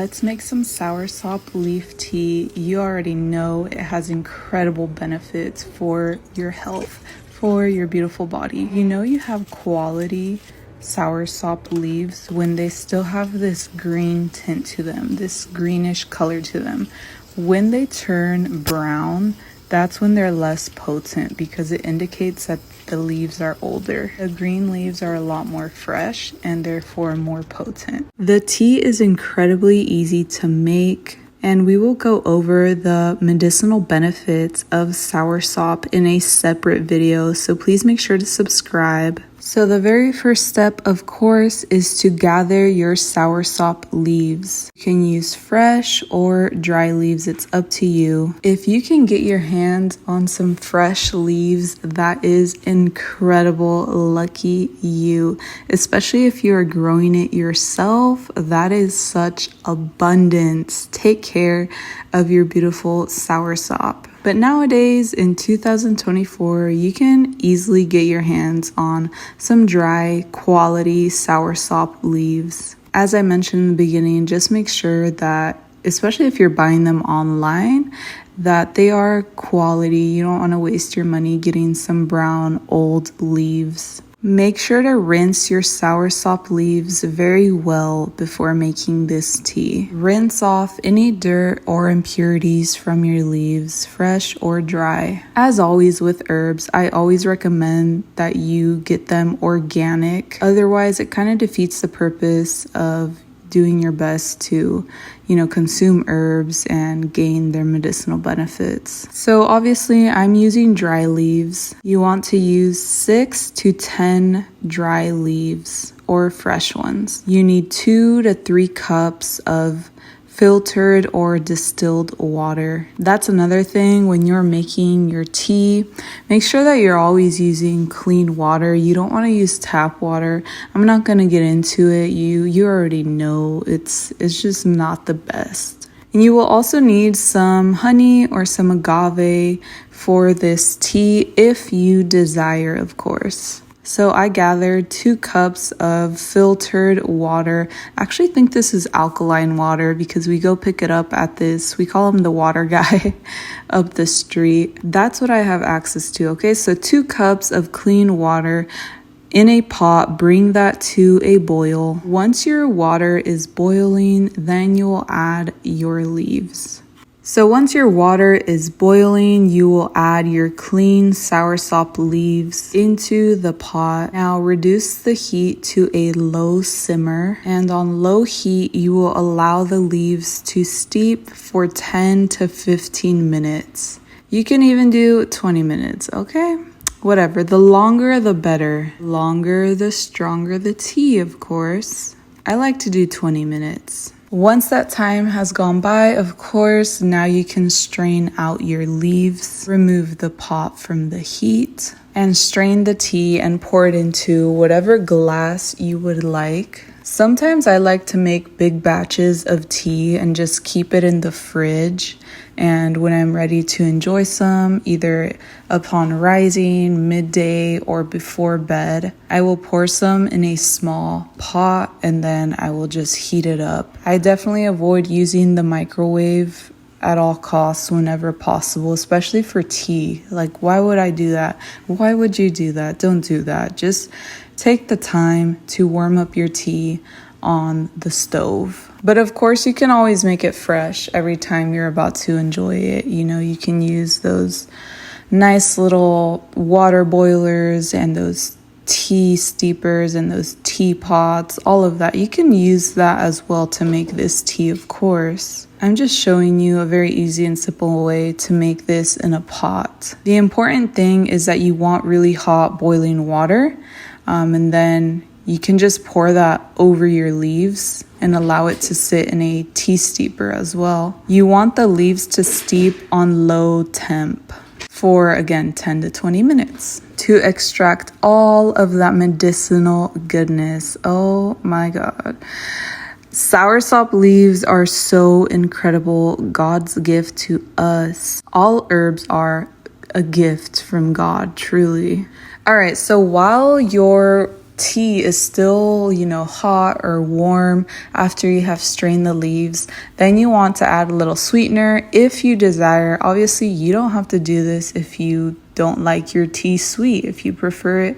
Let's make some soursop leaf tea. You already know it has incredible benefits for your health, for your beautiful body. You know you have quality soursop leaves when they still have this green tint to them, this greenish color to them. When they turn brown, that's when they're less potent because it indicates that the leaves are older. The green leaves are a lot more fresh and therefore more potent. The tea is incredibly easy to make, and we will go over the medicinal benefits of soursop in a separate video, so please make sure to subscribe. So the very first step, of course, is to gather your soursop leaves. You can use fresh or dry leaves, it's up to you. If you can get your hands on some fresh leaves, that is incredible. Lucky you. Especially if you are growing it yourself, that is such abundance. Take care of your beautiful soursop. But nowadays, in 2024, you can easily get your hands on some dry, quality soursop leaves. As I mentioned in the beginning, just make sure that, especially if you're buying them online, that they are quality. You don't want to waste your money getting some brown, old leaves. Make sure to rinse your soursop leaves very well before making this tea. Rinse off any dirt or impurities from your leaves, fresh or dry. As always with herbs, I always recommend that you get them organic. Otherwise, it kind of defeats the purpose of doing your best to, consume herbs and gain their medicinal benefits. So obviously I'm using dry leaves. You want to use 6 to 10 dry leaves or fresh ones. You need 2 to 3 cups of filtered or distilled water. That's another thing when you're making your tea. Make sure that you're always using clean water. You don't want to use tap water. I'm not going to get into it. You already know it's just not the best. And you will also need some honey or some agave for this tea if you desire, of course. So I gathered 2 cups of filtered water. I actually think this is alkaline water because we go pick it up at this, we call him the water guy up the street. That's what I have access to, okay? So 2 cups of clean water in a pot, bring that to a boil. Once your water is boiling, then you will add your leaves. So once your water is boiling, you will add your clean soursop leaves into the pot. Now reduce the heat to a low simmer, and on low heat, you will allow the leaves to steep for 10 to 15 minutes. You can even do 20 minutes, okay? Whatever, the longer the better. Longer, the stronger the tea, of course. I like to do 20 minutes. Once that time has gone by, of course, now you can strain out your leaves, remove the pot from the heat, and strain the tea and pour it into whatever glass you would like. Sometimes I like to make big batches of tea and just keep it in the fridge. And when I'm ready to enjoy some, either upon rising, midday, or before bed, I will pour some in a small pot and then I will just heat it up. I definitely avoid using the microwave at all costs whenever possible, especially for tea. Like, why would I do that? Why would you do that? Don't do that. Just take the time to warm up your tea on the stove. But of course, you can always make it fresh every time you're about to enjoy it. You can use those nice little water boilers and those tea steepers and those teapots, all of that. You can use that as well to make this tea, of course. I'm just showing you a very easy and simple way to make this in a pot. The important thing is that you want really hot boiling water, and then you can just pour that over your leaves and allow it to sit in a tea steeper as well. You want the leaves to steep on low temp for, again, 10 to 20 minutes to extract all of that medicinal goodness. Oh my God. Soursop leaves are so incredible. God's gift to us. All herbs are a gift from God, truly. All right, so while your tea is still, hot or warm after you have strained the leaves, then you want to add a little sweetener if you desire. Obviously, you don't have to do this if you don't like your tea sweet. If you prefer it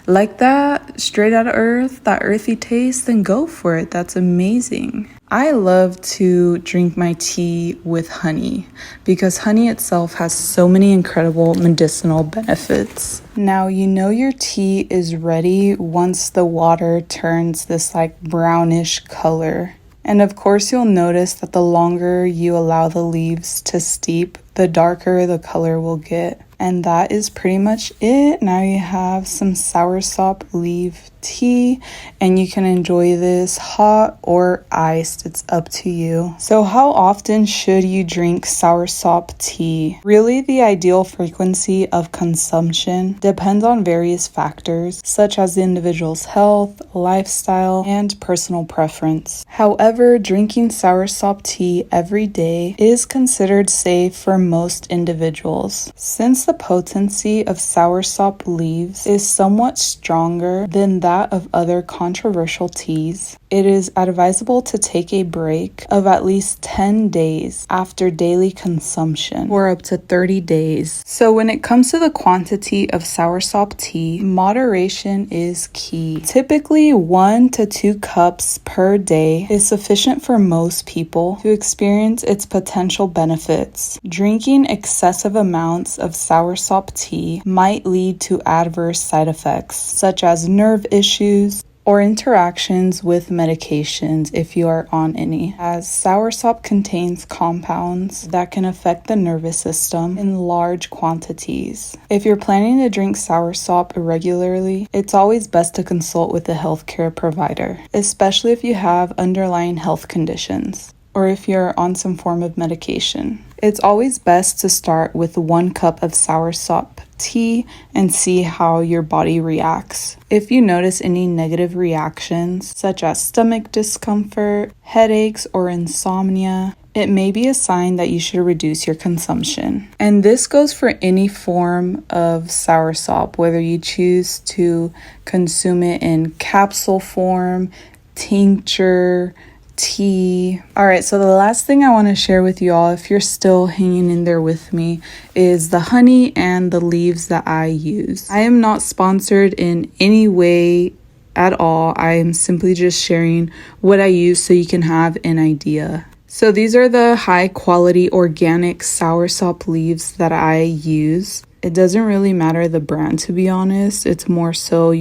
like that, straight out of earth, that earthy taste, then go for it. That's amazing. I love to drink my tea with honey because honey itself has so many incredible medicinal benefits. Now, your tea is ready once the water turns this like brownish color. And of course, you'll notice that the longer you allow the leaves to steep, the darker the color will get. And that is pretty much it. Now you have some soursop leaf tea, and you can enjoy this hot or iced. It's up to you. So how often should you drink soursop tea? Really, the ideal frequency of consumption depends on various factors, such as the individual's health, lifestyle, and personal preference. However, drinking soursop tea every day is considered safe for most individuals. Since the potency of soursop leaves is somewhat stronger than that of other controversial teas, it is advisable to take a break of at least 10 days after daily consumption, or up to 30 days. So when it comes to the quantity of soursop tea, moderation is key. Typically 1 to 2 cups per day is sufficient for most people to experience its potential benefits. Drinking excessive amounts of soursop tea might lead to adverse side effects, such as nerve issues or interactions with medications if you are on any, as soursop contains compounds that can affect the nervous system in large quantities. If you're planning to drink soursop regularly, it's always best to consult with a healthcare provider, especially if you have underlying health conditions or if you're on some form of medication. It's always best to start with 1 cup of soursop tea and see how your body reacts. If you notice any negative reactions, such as stomach discomfort, headaches, or insomnia, it may be a sign that you should reduce your consumption. And this goes for any form of soursop, whether you choose to consume it in capsule form, tincture, tea. All right, so the last thing I want to share with you all, if you're still hanging in there with me, is the honey and the leaves that I use. I am not sponsored in any way at all. I am simply just sharing what I use so you can have an idea. So these are the high quality organic soursop leaves that I use. It doesn't really matter the brand, to be honest. It's more so,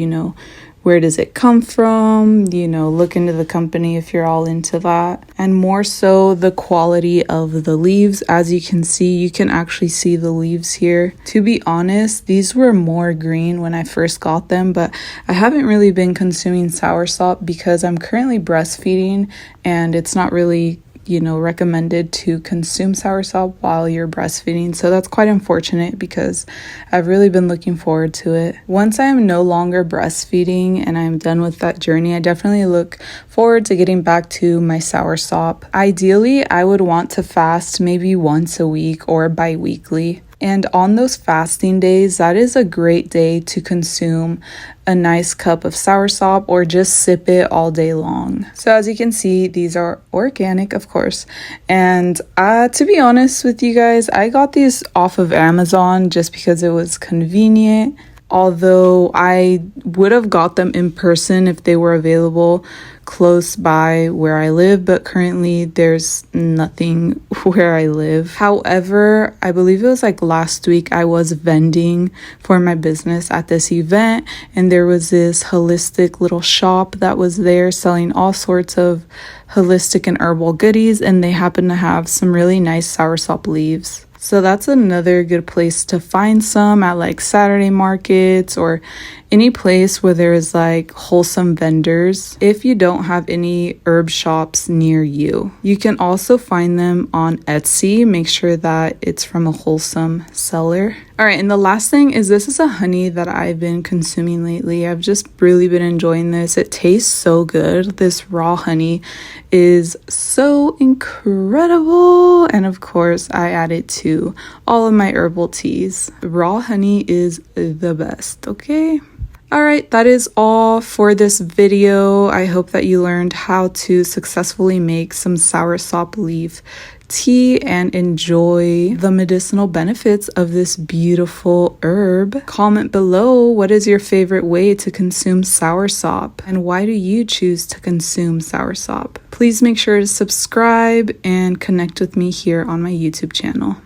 where does it come from? Look into the company if you're all into that. And more so the quality of the leaves. As you can see, you can actually see the leaves here. To be honest, these were more green when I first got them, but I haven't really been consuming soursop because I'm currently breastfeeding and it's not really recommended to consume soursop while you're breastfeeding. So that's quite unfortunate because I've really been looking forward to it. Once I am no longer breastfeeding and I'm done with that journey, I definitely look forward to getting back to my soursop. Ideally, I would want to fast maybe once a week or bi-weekly. And on those fasting days, that is a great day to consume a nice cup of soursop or just sip it all day long. So as you can see, these are organic, of course. And to be honest with you guys, I got these off of Amazon just because it was convenient. Although I would have got them in person if they were available close by where I live, but currently there's nothing where I live. However, I believe it was like last week I was vending for my business at this event, and there was this holistic little shop that was there selling all sorts of holistic and herbal goodies, and they happen to have some really nice soursop leaves. So that's another good place to find some at like Saturday markets or any place where there's like wholesome vendors if you don't have any herb shops near you. You can also find them on Etsy. Make sure that it's from a wholesome seller. All right, and the last thing is this is a honey that I've been consuming lately. I've just really been enjoying this. It tastes so good. This raw honey is so incredible. And of course, I add it to all of my herbal teas. Raw honey is the best, okay? All right, that is all for this video. I hope that you learned how to successfully make some soursop leaf tea and enjoy the medicinal benefits of this beautiful herb. Comment below, what is your favorite way to consume soursop and why do you choose to consume soursop? Please make sure to subscribe and connect with me here on my YouTube channel.